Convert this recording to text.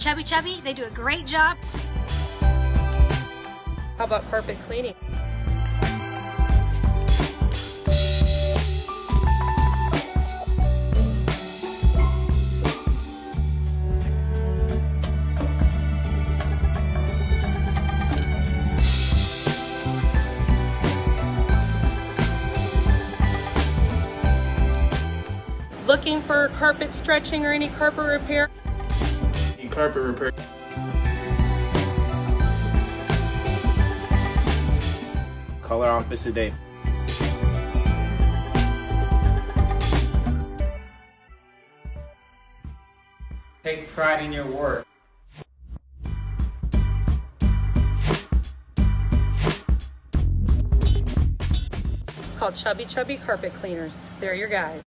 Chubby Chubby, they do a great job. How about carpet cleaning? Looking for carpet stretching or any carpet repair? Carpet repair. Call our office today. Take pride in your work. Call Chubby Chubby Carpet Cleaners. They're your guys.